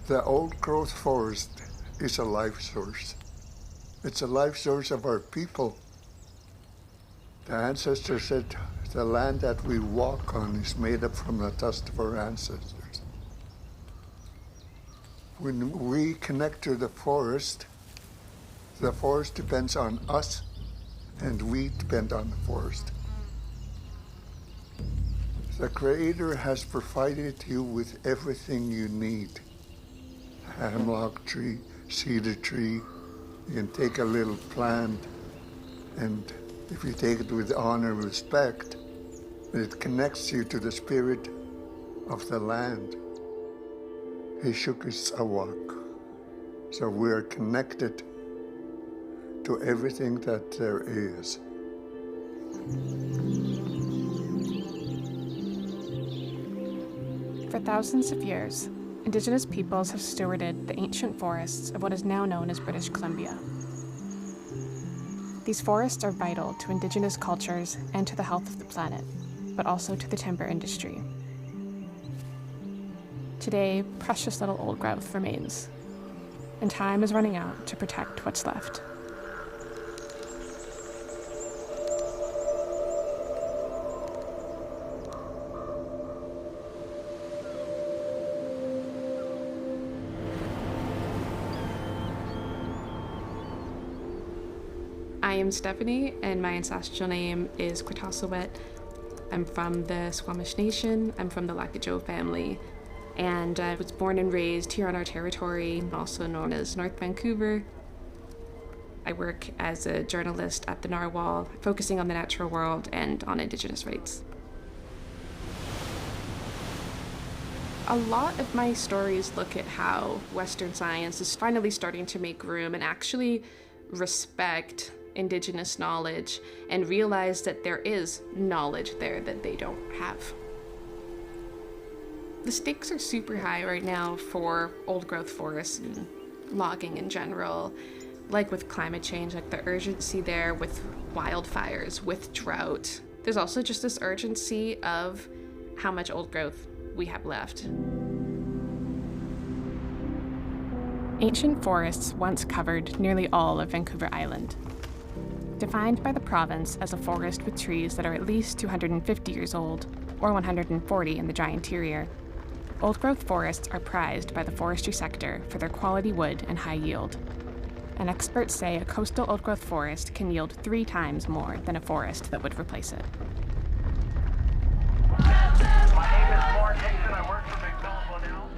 The old-growth forest is a life source. It's a life source of our people. The ancestor said the land that we walk on is made up from the dust of our ancestors. When we connect to the forest depends on us, and we depend on the forest. The Creator has provided you with everything you need. A hemlock tree, cedar tree, you can take a little plant, and if you take it with honor and respect, it connects you to the spirit of the land. Hishukisawak. So we are connected to everything that there is. For thousands of years, Indigenous peoples have stewarded the ancient forests of what is now known as British Columbia. These forests are vital to Indigenous cultures and to the health of the planet, but also to the timber industry. Today, precious little old growth remains, and time is running out to protect what's left. I am Stephanie, and my ancestral name is Quatasawet. I'm from the Squamish Nation. I'm from the Lackajoe family, and I was born and raised here on our territory, also known as North Vancouver. I work as a journalist at the Narwhal, focusing on the natural world and on Indigenous rights. A lot of my stories look at how Western science is finally starting to make room and actually respect Indigenous knowledge and realize that there is knowledge there that they don't have. The stakes are super high right now for old growth forests and logging in general. Like with climate change, like the urgency there with wildfires, with drought. There's also just this urgency of how much old growth we have left. Ancient forests once covered nearly all of Vancouver Island. Defined by the province as a forest with trees that are at least 250 years old, or 140 in the dry interior, old-growth forests are prized by the forestry sector for their quality wood and high yield. And experts say a coastal old-growth forest can yield 3 times more than a forest that would replace it.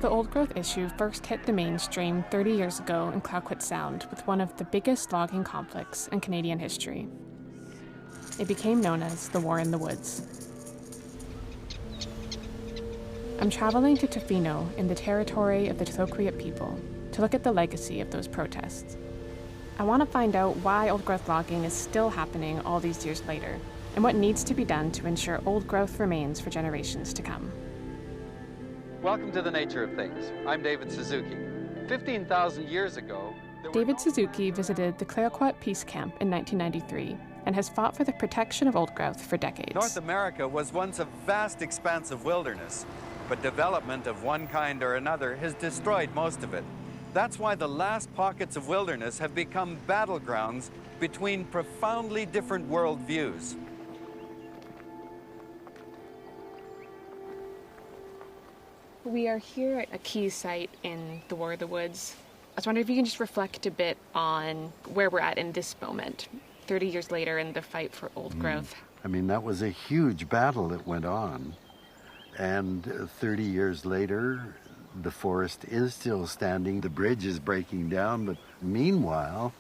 The old-growth issue first hit the mainstream 30 years ago in Clayoquot Sound with one of the biggest logging conflicts in Canadian history. It became known as the War in the Woods. I'm traveling to Tofino in the territory of the Tlilquequat people to look at the legacy of those protests. I want to find out why old-growth logging is still happening all these years later, and what needs to be done to ensure old growth remains for generations to come. Welcome to The Nature of Things. I'm David Suzuki. 15,000 years ago, David Suzuki visited the Clayoquot Peace Camp in 1993 and has fought for the protection of old growth for decades. North America was once a vast expanse of wilderness, but development of one kind or another has destroyed most of it. That's why the last pockets of wilderness have become battlegrounds between profoundly different worldviews. We are here at a key site in the War of the Woods. I was wondering if you can just reflect a bit on where we're at in this moment, 30 years later in the fight for old growth. I mean, that was a huge battle that went on. And 30 years later, the forest is still standing. The bridge is breaking down. But meanwhile,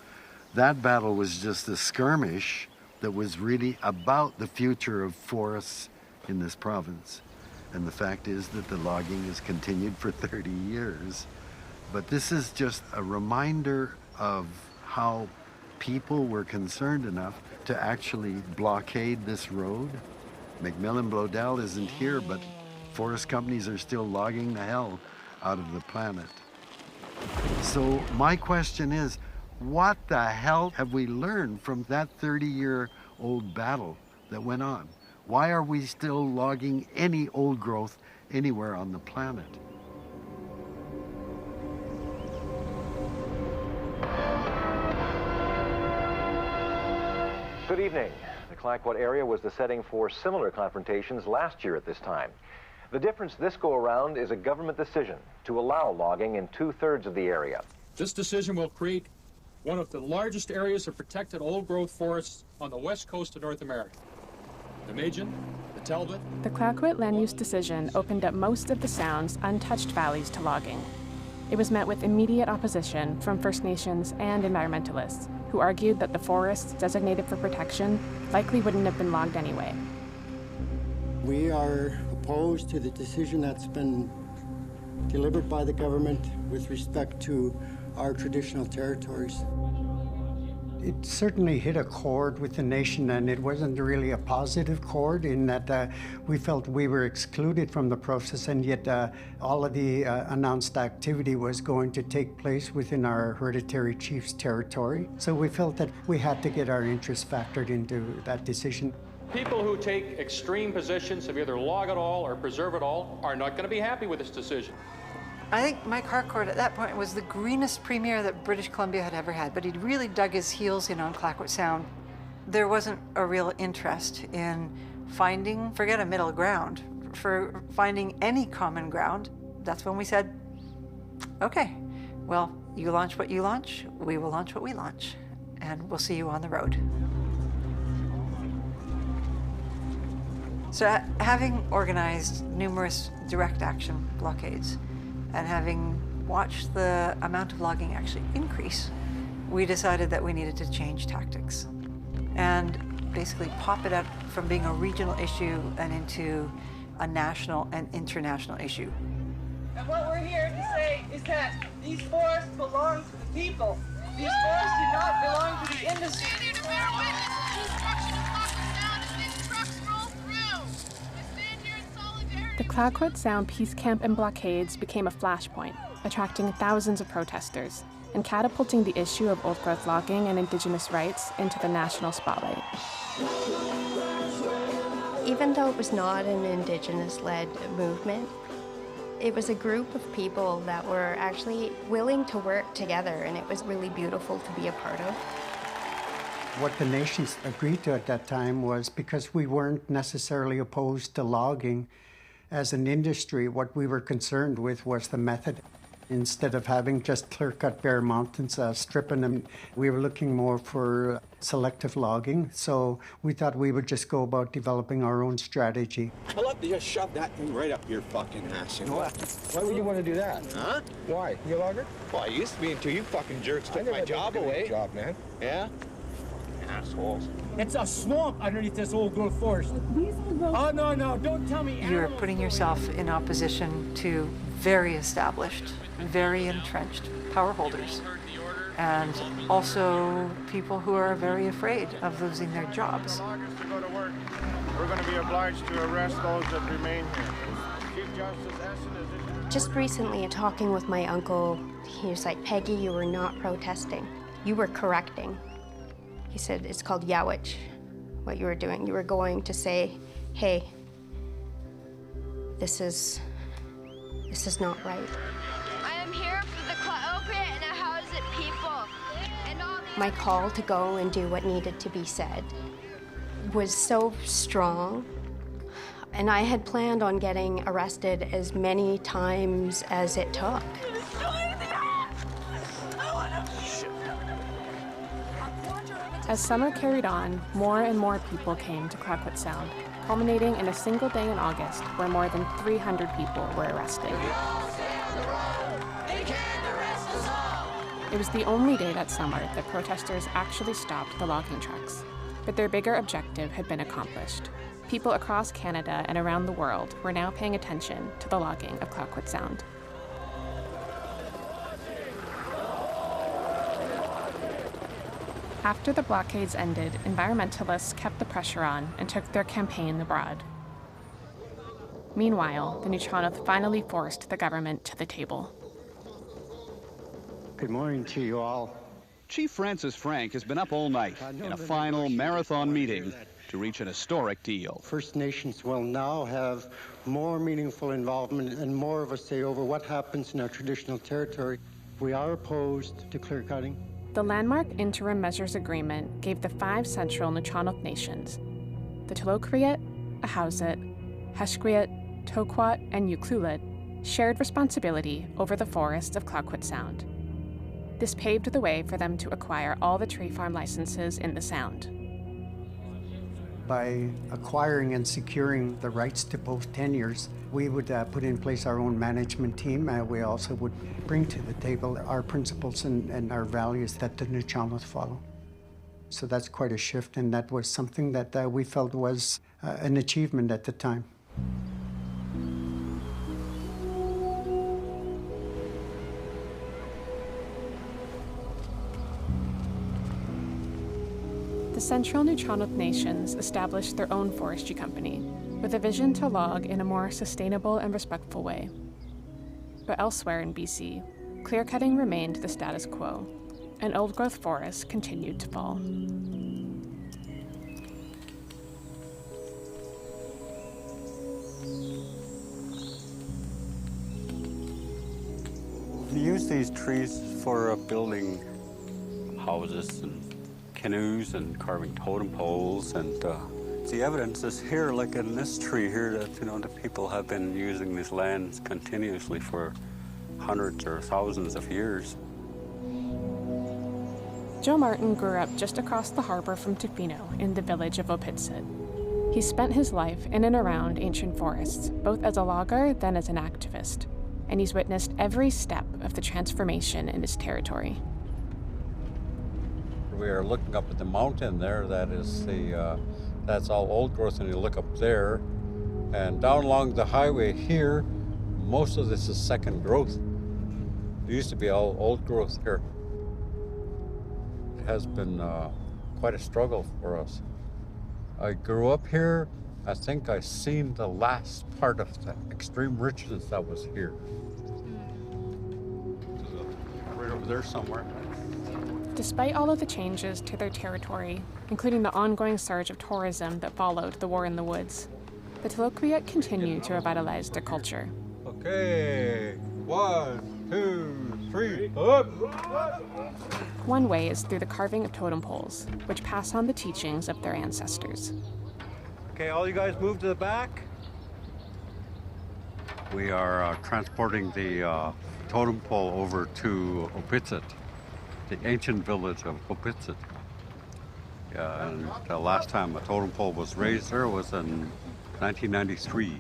that battle was just a skirmish that was really about the future of forests in this province. And the fact is that the logging has continued for 30 years. But this is just a reminder of how people were concerned enough to actually blockade this road. McMillan Bloedel isn't here, but forest companies are still logging the hell out of the planet. So my question is, what the hell have we learned from that 30-year-old battle that went on? Why are we still logging any old growth anywhere on the planet? Good evening. The Clayoquot area was the setting for similar confrontations last year at this time. The difference this go-around is a government decision to allow logging in 2/3 of the area. This decision will create one of the largest areas of protected old-growth forests on the west coast of North America. The Nemagen, the Talbot. The Clayoquot land use decision opened up most of the Sound's untouched valleys to logging. It was met with immediate opposition from First Nations and environmentalists, who argued that the forests designated for protection likely wouldn't have been logged anyway. We are opposed to the decision that's been delivered by the government with respect to our traditional territories. It certainly hit a chord with the nation, and it wasn't really a positive chord in that we felt we were excluded from the process, and yet all of the announced activity was going to take place within our hereditary chief's territory. So we felt that we had to get our interests factored into that decision. People who take extreme positions of either log it all or preserve it all are not going to be happy with this decision. I think Mike Harcourt at that point was the greenest premier that British Columbia had ever had, but he'd really dug his heels in on Clayoquot Sound. There wasn't a real interest in finding, forget a middle ground, for finding any common ground. That's when we said, okay, well, you launch what you launch, we will launch what we launch, and we'll see you on the road. So having organized numerous direct action blockades, and having watched the amount of logging actually increase, we decided that we needed to change tactics and basically pop it out from being a regional issue and into a national and international issue. And what we're here to say is that these forests belong to the people. These forests do not belong to the industry. The Clayoquot Sound Peace Camp and blockades became a flashpoint, attracting thousands of protesters and catapulting the issue of old-growth logging and Indigenous rights into the national spotlight. Even though it was not an Indigenous-led movement, it was a group of people that were actually willing to work together, and it was really beautiful to be a part of. What the nations agreed to at that time was, because we weren't necessarily opposed to logging as an industry, what we were concerned with was the method. Instead of having just clear-cut bare mountains, stripping them, we were looking more for selective logging. So we thought we would just go about developing our own strategy. I'd love to just shove that thing right up your fucking ass, you know? Why would you want to do that? Huh? Why? You a logger? Well, I used to be until you fucking jerks took my job away. Job, man. Yeah? Assholes. It's a swamp underneath this old growth forest. Oh, no, don't tell me. You're putting yourself in opposition to very established, very entrenched power holders, and also people who are very afraid of losing their jobs. We're going to be obliged to arrest those that remain here. Chief Justice Essen is... Just recently, talking with my uncle, he was like, Peggy, you were not protesting. You were correcting. He said, it's called Yowich, what you were doing. You were going to say, hey, this is not right. I am here for the Clayoquot and Ahousaht people. And all my call to go and do what needed to be said was so strong. And I had planned on getting arrested as many times as it took. As summer carried on, more and more people came to Clayoquot Sound, culminating in a single day in August where more than 300 people were arrested. It was the only day that summer that protesters actually stopped the logging trucks. But their bigger objective had been accomplished. People across Canada and around the world were now paying attention to the logging of Clayoquot Sound. After the blockades ended, environmentalists kept the pressure on and took their campaign abroad. Meanwhile, the New-Toronto finally forced the government to the table. Good morning to you all. Chief Francis Frank has been up all night in a final marathon meeting to reach an historic deal. First Nations will now have more meaningful involvement and more of a say over what happens in our traditional territory. We are opposed to clear cutting. The landmark Interim Measures Agreement gave the 5 central Nuu-chah-nulth nations, the Tlaloquiit, Ahousaht, Heshquiit, Toquot, and Ucluelet, shared responsibility over the forests of Clayoquot Sound. This paved the way for them to acquire all the tree farm licenses in the Sound. By acquiring and securing the rights to both tenures, we would put in place our own management team. We also would bring to the table our principles and our values that the Nuu-chah-nulth follow. So that's quite a shift, and that was something that we felt was an achievement at the time. The Central Nuu-chah-nulth nations established their own forestry company, with a vision to log in a more sustainable and respectful way. But elsewhere in BC, clear-cutting remained the status quo, and old-growth forests continued to fall. We use these trees for building houses and canoes and carving totem poles, and the evidence is here, like in this tree here, that the people have been using these lands continuously for hundreds or thousands of years. Joe Martin grew up just across the harbor from Tofino in the village of Opitsit. He spent his life in and around ancient forests, both as a logger then as an activist, and he's witnessed every step of the transformation in his territory. We are looking up at the mountain there. That is that's all old growth, and you look up there, and down along the highway here, most of this is second growth. It used to be all old growth here. It has been quite a struggle for us. I grew up here. I think I seen the last part of the extreme richness that was here. Right over there somewhere. Despite all of the changes to their territory, including the ongoing surge of tourism that followed the War in the Woods, the Tlaloquiit continue to revitalize their culture. Okay, 1, 2, 3, up! One way is through the carving of totem poles, which pass on the teachings of their ancestors. Okay, all you guys move to the back. We are transporting the totem pole over to Opitsit, the ancient village of Opitsit. And the last time a totem pole was raised there was in 1993.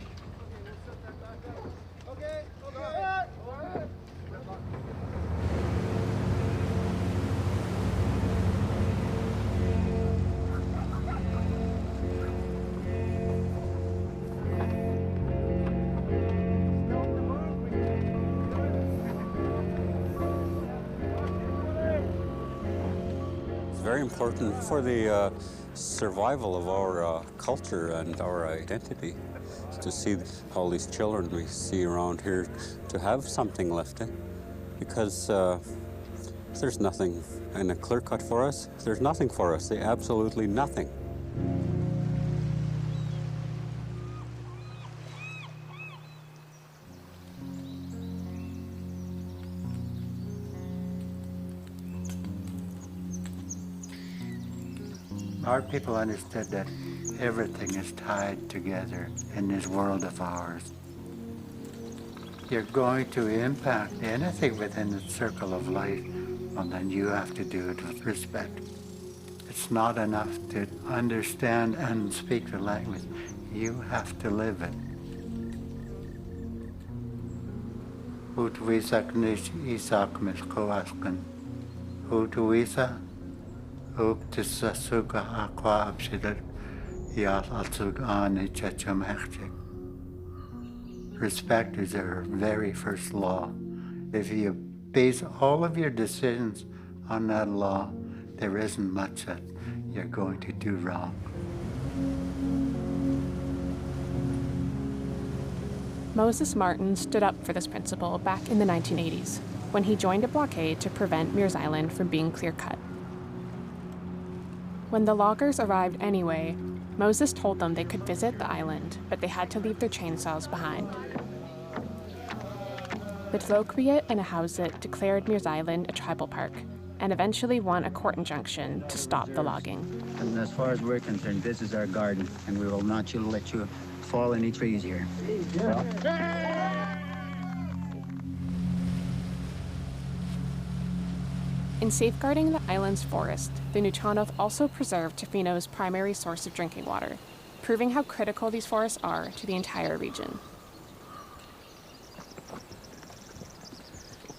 Very important for the survival of our culture and our identity, to see all these children we see around here, to have something left in. Because there's nothing in a clear cut for us. There's nothing for us, absolutely nothing. Our people understood that everything is tied together in this world of ours. You're going to impact anything within the circle of life, well, then you have to do it with respect. It's not enough to understand and speak the language. You have to live it. Utwisak nish isak miskoaskan. Utwisa Uktissasuka aqua absidat yal altsug ani chacham hechchik. Respect is our very first law. If you base all of your decisions on that law, there isn't much that you're going to do wrong. Moses Martin stood up for this principle back in the 1980s, when he joined a blockade to prevent Mears Island from being clear-cut. When the loggers arrived anyway, Moses told them they could visit the island, but they had to leave their chainsaws behind. The Tlaloquiit and Ahousaht declared Mears Island a tribal park, and eventually won a court injunction to stop the logging. And as far as we're concerned, this is our garden, and we will not let you fall any trees here. In safeguarding the island's forest, the Nuu-chah-nulth also preserved Tofino's primary source of drinking water, proving how critical these forests are to the entire region.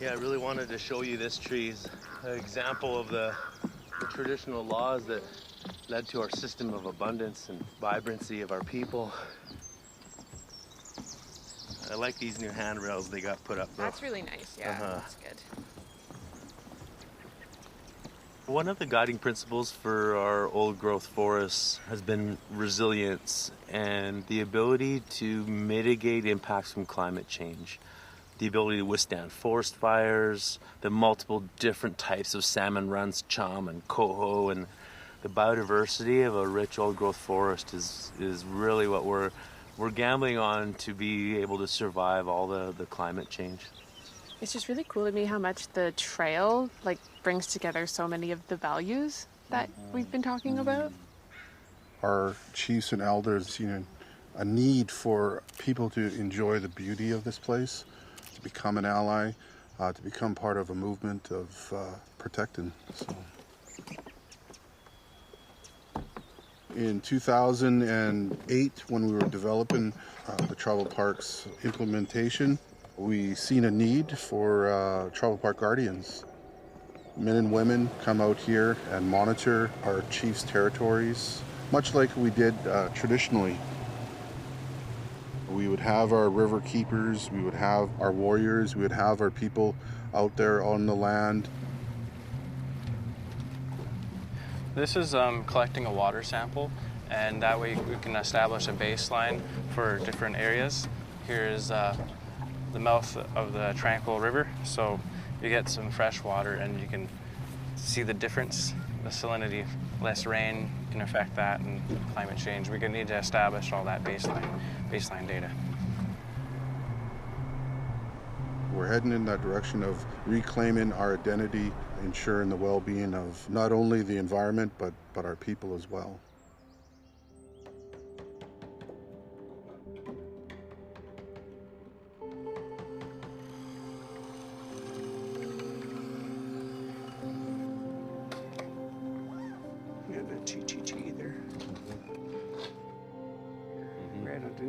Yeah, I really wanted to show you this tree's an example of the traditional laws that led to our system of abundance and vibrancy of our people. I like these new handrails they got put up, though. That's really nice, yeah, that's good. One of the guiding principles for our old growth forests has been resilience and the ability to mitigate impacts from climate change. The ability to withstand forest fires, the multiple different types of salmon runs, chum and coho, and the biodiversity of a rich old growth forest is really what we're gambling on to be able to survive all the climate change. It's just really cool to me how much the trail brings together so many of the values that we've been talking about. Our chiefs and elders seen a need for people to enjoy the beauty of this place, to become an ally, to become part of a movement of protecting. So. In 2008, when we were developing the Travel Parks implementation, we seen a need for Travel Park guardians. Men and women come out here and monitor our chiefs' territories, much like we did traditionally. We would have our river keepers, we would have our warriors, we would have our people out there on the land. This is collecting a water sample, and that way we can establish a baseline for different areas. Here is the mouth of the Tranquil River, so you get some fresh water and you can see the difference. The salinity, less rain can affect that, and climate change. We need to establish all that baseline data. We're heading in that direction of reclaiming our identity, ensuring the well-being of not only the environment, but our people as well.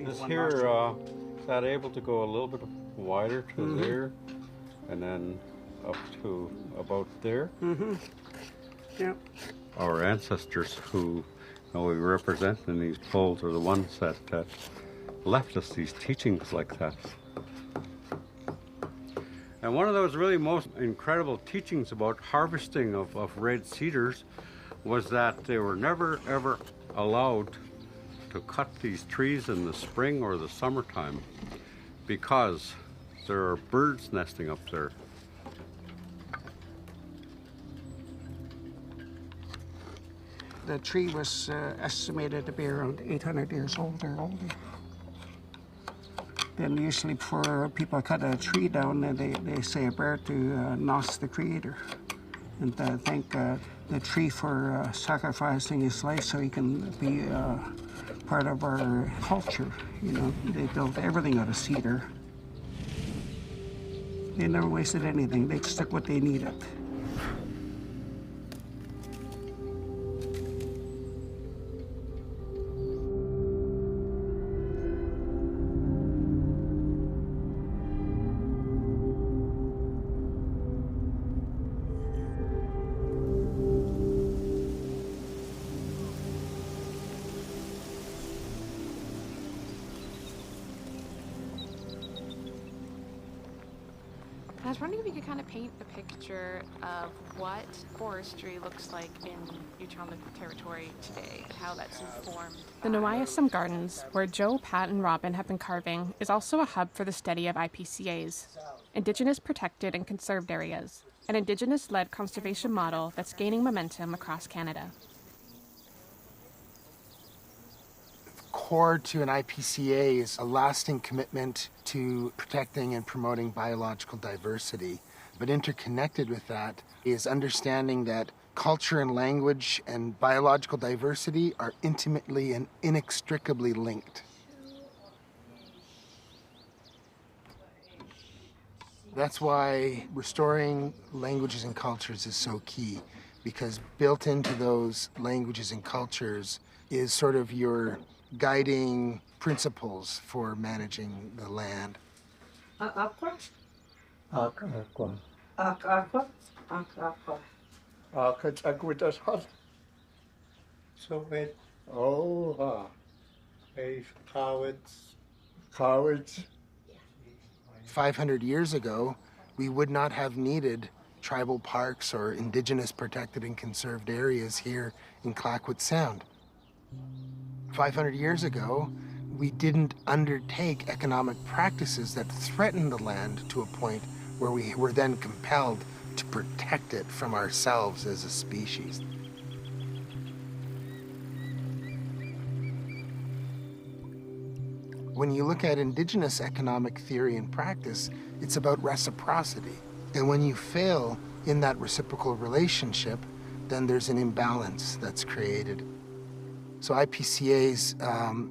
This here, is that able to go a little bit wider to there, and then up to about there? Yeah. Our ancestors who we represent in these poles are the ones that left us these teachings like that. And one of those really most incredible teachings about harvesting of red cedars was that they were never ever allowed to cut these trees in the spring or the summertime because there are birds nesting up there. The tree was estimated to be around 800 years old or older. Then usually before people cut a tree down, they say a prayer to Nos the Creator, and thank the tree for sacrificing his life so he can be part of our culture. You know, they built everything out of cedar. They never wasted anything. They just took what they needed. I was wondering if you could kind of paint a picture of what forestry looks like in Nuu-chah-nulth territory today, and how that's informed. The Niuayassum Gardens, where Joe, Pat, and Robin have been carving, is also a hub for the study of IPCAs, Indigenous Protected and Conserved Areas, an Indigenous-led conservation model that's gaining momentum across Canada. Core to an IPCA is a lasting commitment to protecting and promoting biological diversity. But interconnected with that is understanding that culture and language and biological diversity are intimately and inextricably linked. That's why restoring languages and cultures is so key, because built into those languages and cultures is sort of your guiding principles for managing the land. Aqua? Aqua. Aqua? Aqua. Agwitas hot. So it. Oh, cowards. 500 years ago, we would not have needed tribal parks or indigenous protected and conserved areas here in Clayoquot Sound. 500 years ago, we didn't undertake economic practices that threatened the land to a point where we were then compelled to protect it from ourselves as a species. When you look at indigenous economic theory and practice, it's about reciprocity. And when you fail in that reciprocal relationship, then there's an imbalance that's created. So IPCAs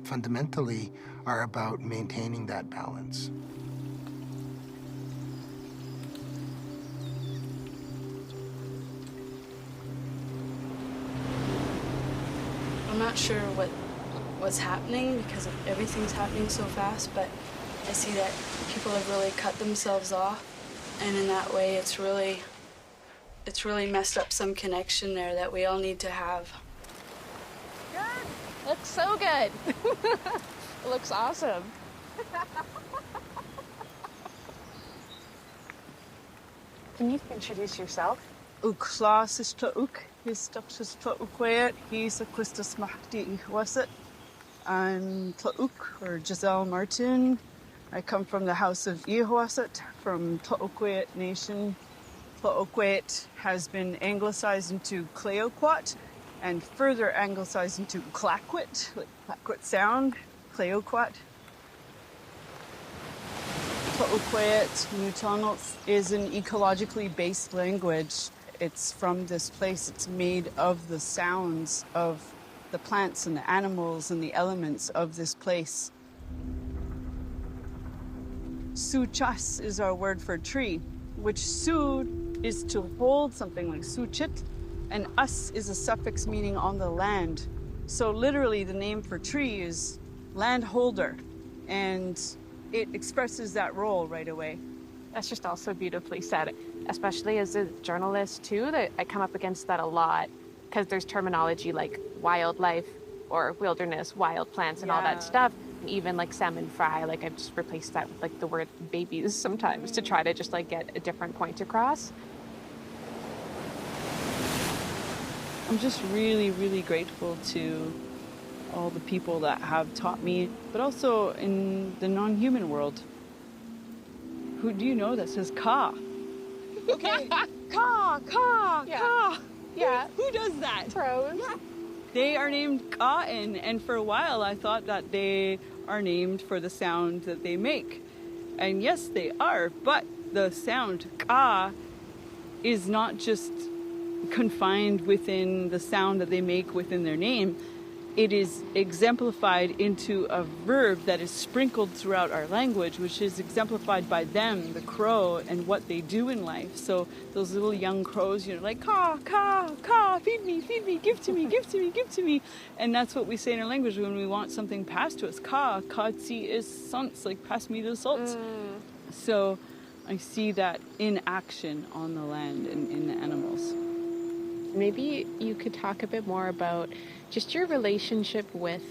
fundamentally are about maintaining that balance. I'm not sure what's happening because everything's happening so fast, but I see that people have really cut themselves off, and in that way it's really messed up some connection there that we all need to have. Good. Looks so good. It looks awesome. Can you introduce yourself? Uklas is to uk, his stuff is to ukwayat, he's a Quistis Mahdi Ihwasit. I'm Tlauk, or Giselle Martin. I come from the House of Ihwasit, from Tlaokwayat Nation. Tlaokwayat has been anglicized into Clayoquot, and further anglicized into Clayoquot, like Clayoquot Sound, Clayoquot. Tlaokwayat Nuu-chah-nulth is an ecologically based language. It's from this place. It's made of the sounds of the plants and the animals and the elements of this place. Su-chas is our word for tree, which su is to hold something like su-chit, and us is a suffix meaning on the land. So literally the name for tree is landholder, and it expresses that role right away. That's just also beautifully said, especially as a journalist too, that I come up against that a lot, because there's terminology like wildlife or wilderness, wild plants and all that stuff. Even like salmon fry, like I've just replaced that with like the word babies sometimes to try to just like get a different point across. I'm just really, really grateful to all the people that have taught me, but also in the non-human world. Who do you know that says ka? Okay, ka, Yeah. ka. Yeah. Who does that? Pros. They are named Ka'in, and for a while I thought that they are named for the sound that they make. And yes, they are, but the sound ka is not just confined within the sound that they make within their name. It is exemplified into a verb that is sprinkled throughout our language, which is exemplified by them, the crow, and what they do in life. So those little young crows, like, caw, caw, caw, feed me, give to me, give to me, give to me. And that's what we say in our language when we want something passed to us. Caw, katsi is sons, like pass me the salt. So I see that in action on the land and in the animals. Maybe you could talk a bit more about just your relationship with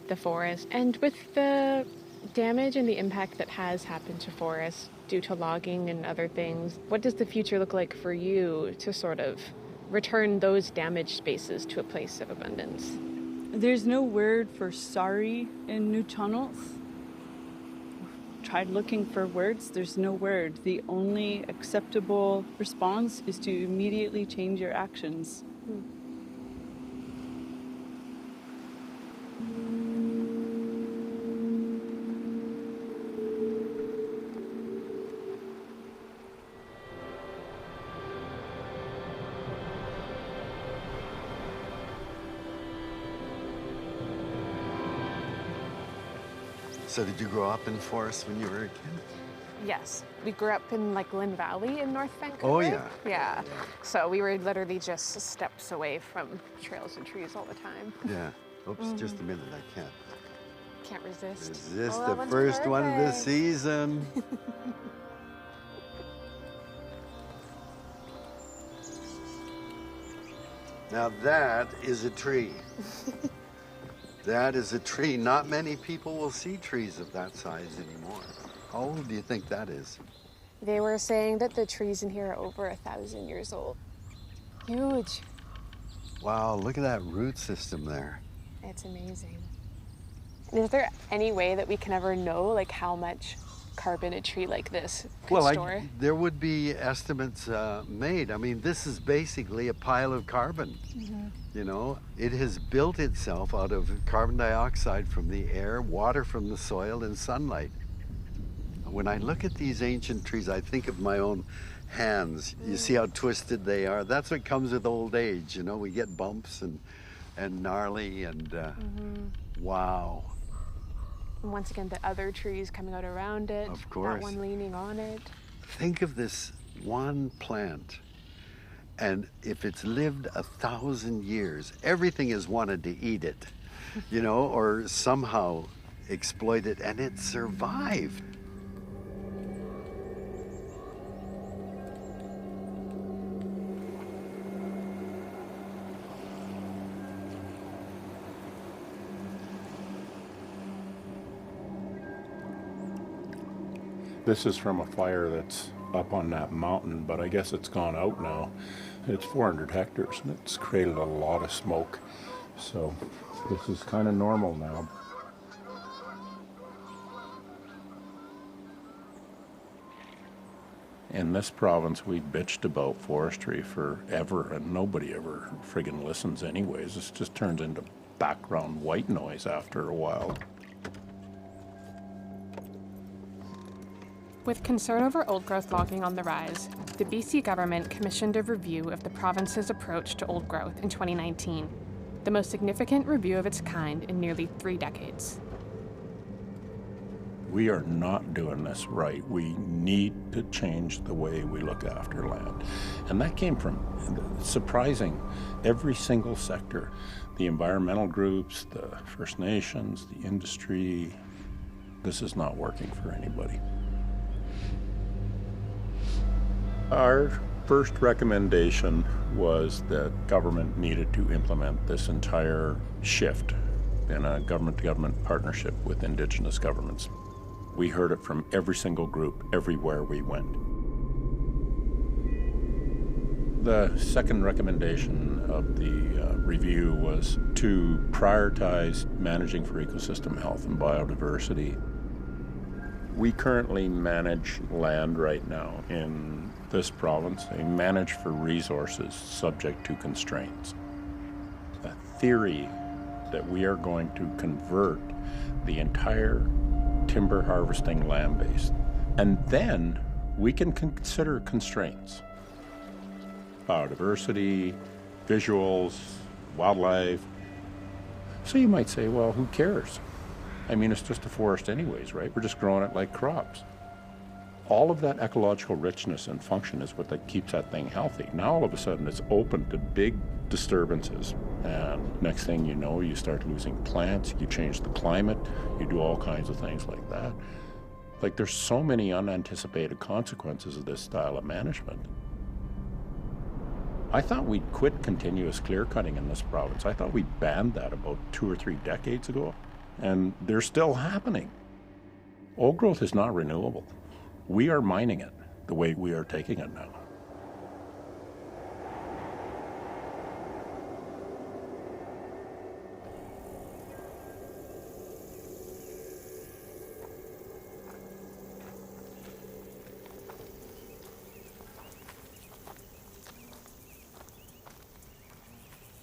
the forest and with the damage and the impact that has happened to forests due to logging and other things. What does the future look like for you to sort of return those damaged spaces to a place of abundance? There's no word for sorry in Nuu-chah-nulth. Tried looking for words, there's no word. The only acceptable response is to immediately change your actions. So did you grow up in Forest when you were a kid? Yes, we grew up in like Lynn Valley in North Vancouver. Oh, yeah. Yeah. So we were literally just steps away from trails and trees all the time. Yeah. Oops, just a minute, I can't. Can't resist. Is this Oh, the that one's first one of the perfect. season? Now that is a tree. That is a tree. Not many people will see trees of that size anymore. How old do you think that is? They were saying that the trees in here are over 1,000 years old. Huge. Wow, look at that root system there. It's amazing. And is there any way that we can ever know like how much carbon a tree like this could store? There would be estimates made. I mean, this is basically a pile of carbon. You know, it has built itself out of carbon dioxide from the air, water from the soil, and sunlight. When I look at these ancient trees, I think of my own hands. You see how twisted they are? That's what comes with old age, you know? We get bumps and gnarly and wow. And once again, the other trees coming out around it. Of course. That one leaning on it. Think of this one plant, and if it's lived 1,000 years, everything has wanted to eat it, you know, or somehow exploit it, and it survived. This is from a fire that's up on that mountain, but I guess it's gone out now. It's 400 hectares and it's created a lot of smoke. So this is kind of normal now. In this province, we bitched about forestry forever and nobody ever friggin' listens anyways. This just turns into background white noise after a while. With concern over old-growth logging on the rise, the BC government commissioned a review of the province's approach to old growth in 2019, the most significant review of its kind in nearly 3 decades. We are not doing this right. We need to change the way we look after land. And that came from surprising every single sector. The environmental groups, the First Nations, the industry. This is not working for anybody. Our first recommendation was that government needed to implement this entire shift in a government-to-government partnership with Indigenous governments. We heard it from every single group, everywhere we went. The second recommendation of the review was to prioritize managing for ecosystem health and biodiversity. We currently manage land right now in this province. We manage for resources subject to constraints. A theory that we are going to convert the entire timber harvesting land base, and then we can consider constraints. Biodiversity, visuals, wildlife. So you might say, well, who cares? I mean, it's just a forest anyways, right? We're just growing it like crops. All of that ecological richness and function is what that keeps that thing healthy. Now all of a sudden it's open to big disturbances, and next thing you know, you start losing plants, you change the climate, you do all kinds of things like that. Like, there's so many unanticipated consequences of this style of management. I thought we'd quit continuous clear cutting in this province. I thought we banned that about 2 or 3 decades ago, and they're still happening. Old growth is not renewable. We are mining it the way we are taking it now.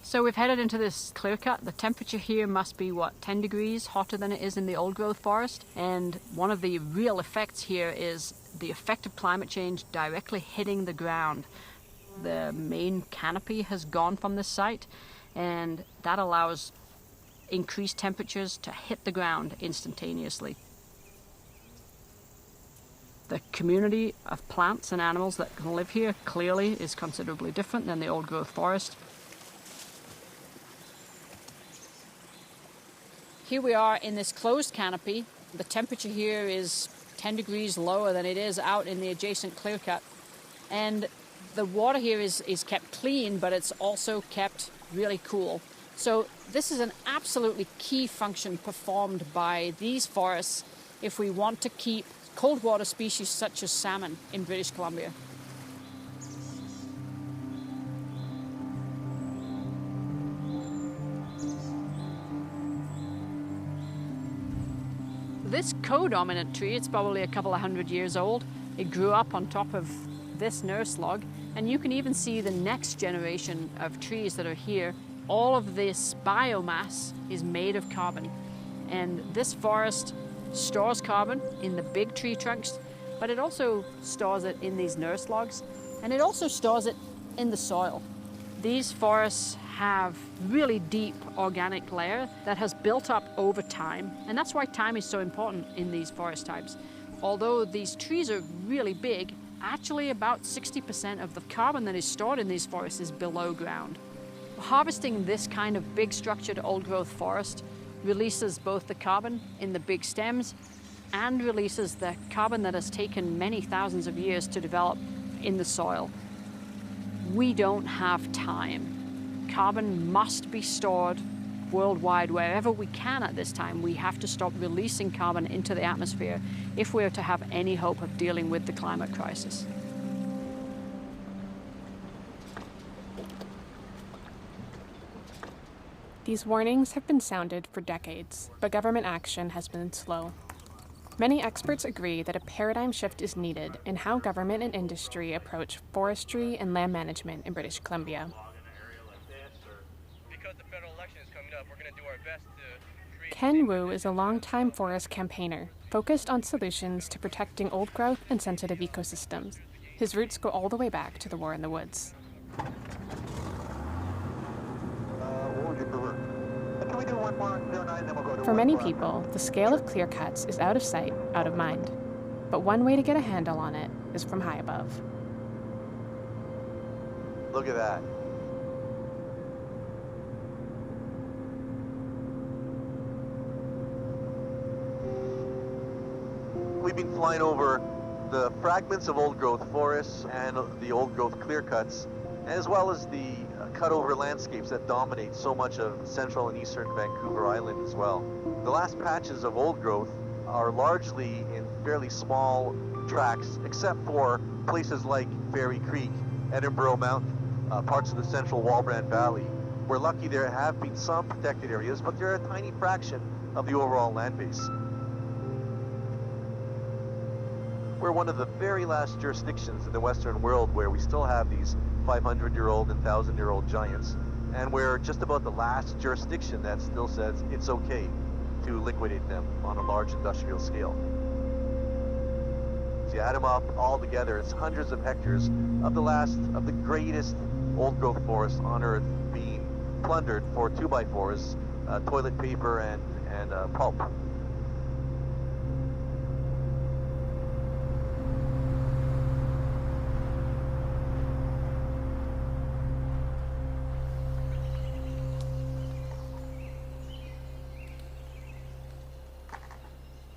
So we've headed into this clear cut. The temperature here must be, what, 10 degrees hotter than it is in the old growth forest. And one of the real effects here is the effect of climate change directly hitting the ground. The main canopy has gone from this site, and that allows increased temperatures to hit the ground instantaneously. The community of plants and animals that can live here clearly is considerably different than the old-growth forest. Here we are in this closed canopy. The temperature here is 10 degrees lower than it is out in the adjacent clear-cut. And the water here is kept clean, but it's also kept really cool. So this is an absolutely key function performed by these forests if we want to keep cold water species such as salmon in British Columbia. This co-dominant tree, it's probably a couple of hundred years old. It grew up on top of this nurse log, and you can even see the next generation of trees that are here. All of this biomass is made of carbon, and this forest stores carbon in the big tree trunks, but it also stores it in these nurse logs, and it also stores it in the soil. These forests have really deep organic layer that has built up over time, and that's why time is so important in these forest types. Although these trees are really big, actually about 60% of the carbon that is stored in these forests is below ground. Harvesting this kind of big structured old-growth forest releases both the carbon in the big stems and releases the carbon that has taken many thousands of years to develop in the soil. We don't have time. Carbon must be stored worldwide wherever we can at this time. We have to stop releasing carbon into the atmosphere if we're to have any hope of dealing with the climate crisis. These warnings have been sounded for decades, but government action has been slow. Many experts agree that a paradigm shift is needed in how government and industry approach forestry and land management in British Columbia. Ken Wu is a longtime forest campaigner focused on solutions to protecting old growth and sensitive ecosystems. His roots go all the way back to the War in the Woods. For many people, the scale of clear cuts is out of sight, out of mind. But one way to get a handle on it is from high above. Look at that. We've been flying over the fragments of old-growth forests and the old-growth clear cuts, as well as the cut-over landscapes that dominate so much of central and eastern Vancouver Island as well. The last patches of old growth are largely in fairly small tracts, except for places like Fairy Creek, Edinburgh Mountain, parts of the central Walbrand Valley. We're lucky there have been some protected areas, but they're a tiny fraction of the overall land base. We're one of the very last jurisdictions in the Western world where we still have these 500-year-old and 1,000-year-old giants, and we're just about the last jurisdiction that still says it's okay to liquidate them on a large industrial scale. So you add them up all together, it's hundreds of hectares of the greatest old-growth forests on Earth being plundered for 2x4s, toilet paper, and pulp.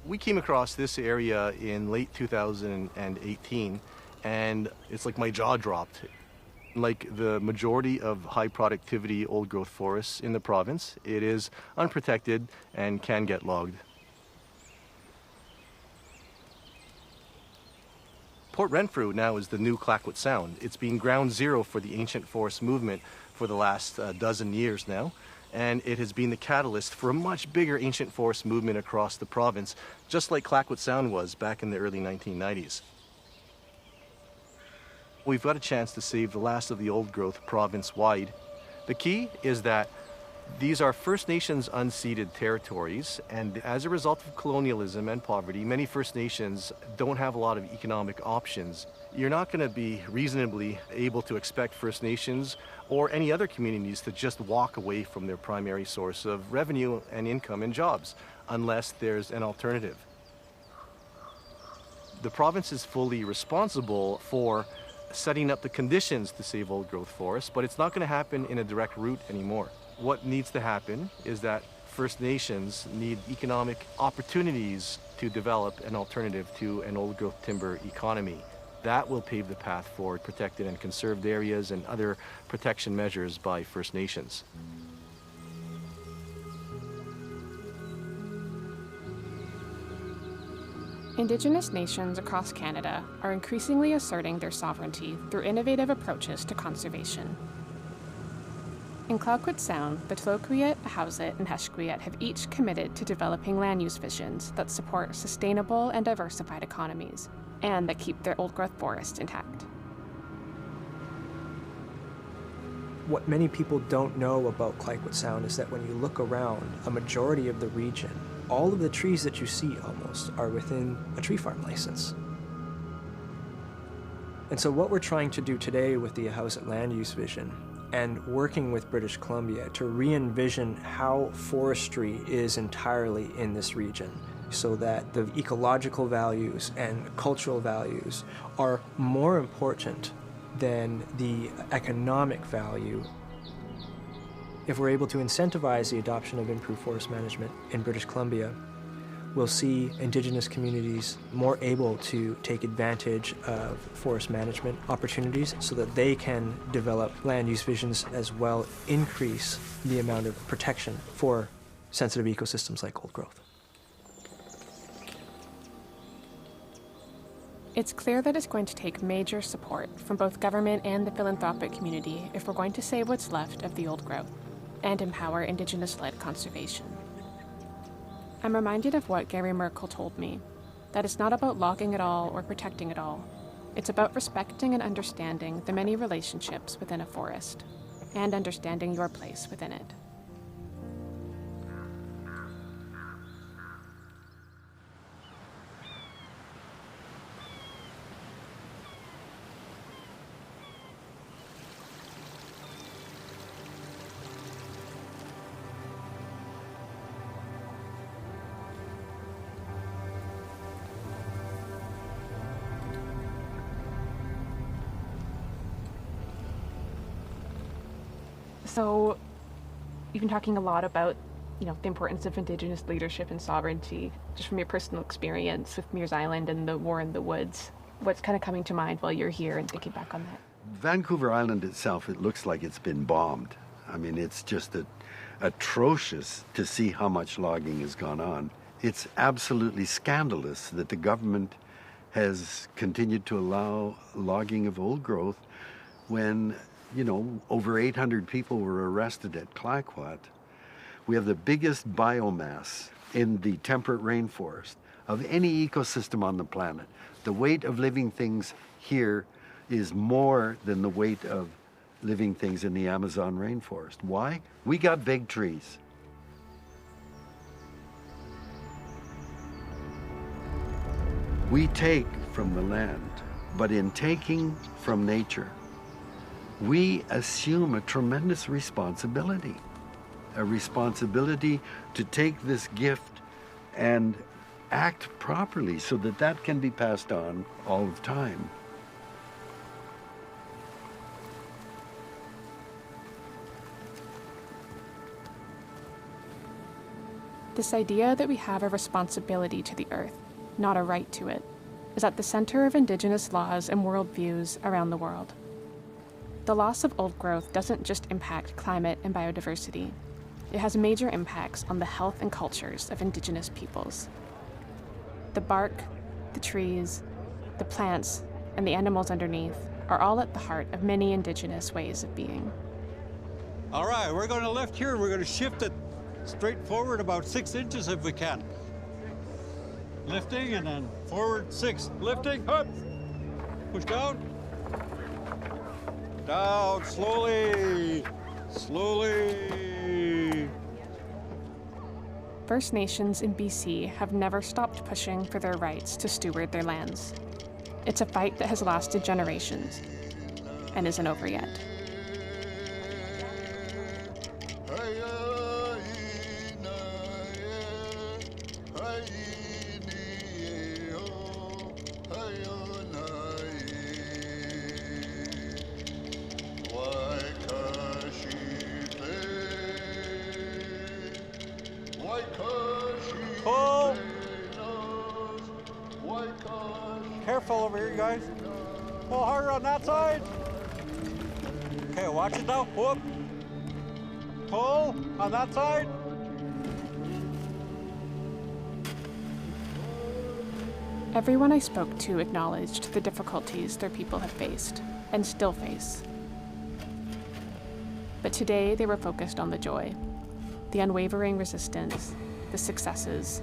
We came across this area in late 2018, and it's like my jaw dropped. Like the majority of high productivity old growth forests in the province, it is unprotected and can get logged. Port Renfrew now is the new Clayoquot Sound. It's been ground zero for the ancient forest movement for the last dozen years now. And it has been the catalyst for a much bigger ancient forest movement across the province, just like Clayoquot Sound was back in the early 1990s. We've got a chance to save the last of the old growth province-wide. The key is that these are First Nations unceded territories, and as a result of colonialism and poverty, many First Nations don't have a lot of economic options. You're not going to be reasonably able to expect First Nations or any other communities to just walk away from their primary source of revenue and income and jobs unless there's an alternative. The province is fully responsible for setting up the conditions to save old-growth forests, but it's not going to happen in a direct route anymore. What needs to happen is that First Nations need economic opportunities to develop an alternative to an old-growth timber economy. That will pave the path for protected and conserved areas and other protection measures by First Nations. Indigenous nations across Canada are increasingly asserting their sovereignty through innovative approaches to conservation. In Clayoquot Sound, the Tla'aqueñuwit, Ahousaht, and Heshquiyet have each committed to developing land use visions that support sustainable and diversified economies, and that keep their old-growth forests intact. What many people don't know about Clayoquot Sound is that when you look around, a majority of the region, all of the trees that you see almost are within a tree farm license. And so what we're trying to do today with the Ahousaht land use vision and working with British Columbia to re-envision how forestry is entirely in this region so that the ecological values and cultural values are more important than the economic value. If we're able to incentivize the adoption of improved forest management in British Columbia, we'll see Indigenous communities more able to take advantage of forest management opportunities so that they can develop land use visions as well, increase the amount of protection for sensitive ecosystems like old growth. It's clear that it's going to take major support from both government and the philanthropic community if we're going to save what's left of the old growth and empower Indigenous-led conservation. I'm reminded of what Gary Merkel told me, that it's not about logging it all or protecting it all. It's about respecting and understanding the many relationships within a forest, and understanding your place within it. So, you've been talking a lot about, the importance of Indigenous leadership and sovereignty, just from your personal experience with Mears Island and the War in the Woods. What's kind of coming to mind while you're here and thinking back on that? Vancouver Island itself, it looks like it's been bombed. I mean, it's just atrocious to see how much logging has gone on. It's absolutely scandalous that the government has continued to allow logging of old growth when over 800 people were arrested at Clayoquot. We have the biggest biomass in the temperate rainforest of any ecosystem on the planet. The weight of living things here is more than the weight of living things in the Amazon rainforest. Why? We got big trees. We take from the land, but in taking from nature, we assume a tremendous responsibility, a responsibility to take this gift and act properly so that that can be passed on all the time. This idea that we have a responsibility to the earth, not a right to it, is at the center of Indigenous laws and worldviews around the world. The loss of old growth doesn't just impact climate and biodiversity. It has major impacts on the health and cultures of Indigenous peoples. The bark, the trees, the plants, and the animals underneath are all at the heart of many Indigenous ways of being. All right, we're going to lift here. We're going to shift it straight forward about 6 inches if we can. Lifting and then forward 6. Lifting, up. Push down. Down, slowly, slowly. First Nations in BC have never stopped pushing for their rights to steward their lands. It's a fight that has lasted generations and isn't over yet. Here, you guys. Pull harder on that side. Okay, watch it now. Whoop. Pull on that side. Everyone I spoke to acknowledged the difficulties their people have faced, and still face. But today they were focused on the joy, the unwavering resistance, the successes,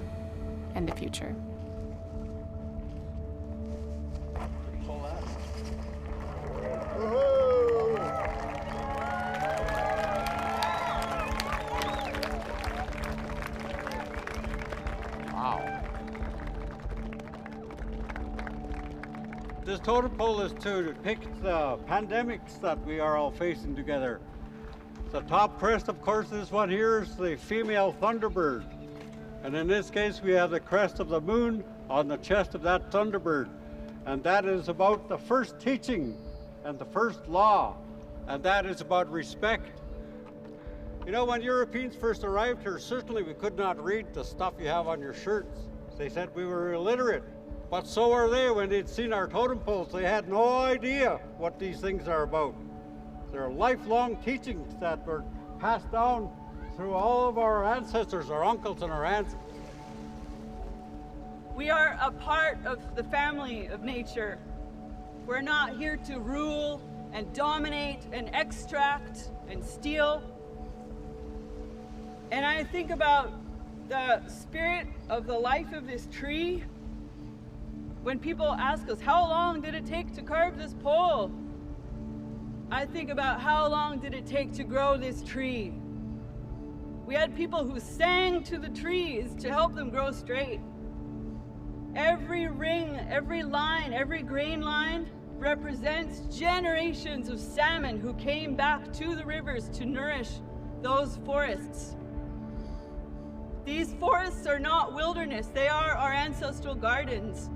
and the future. This totem pole is to depict the pandemics that we are all facing together. The top crest, of course, this one here is the female thunderbird. And in this case, we have the crest of the moon on the chest of that thunderbird. And that is about the first teaching and the first law. And that is about respect. You know, when Europeans first arrived here, certainly we could not read the stuff you have on your shirts. They said we were illiterate. But so are they when they'd seen our totem poles. They had no idea what these things are about. They're lifelong teachings that were passed down through all of our ancestors, our uncles and our aunts. We are a part of the family of nature. We're not here to rule and dominate and extract and steal. And I think about the spirit of the life of this tree. When people ask us, how long did it take to carve this pole? I think about how long did it take to grow this tree. We had people who sang to the trees to help them grow straight. Every ring, every line, every grain line represents generations of salmon who came back to the rivers to nourish those forests. These forests are not wilderness, they are our ancestral gardens.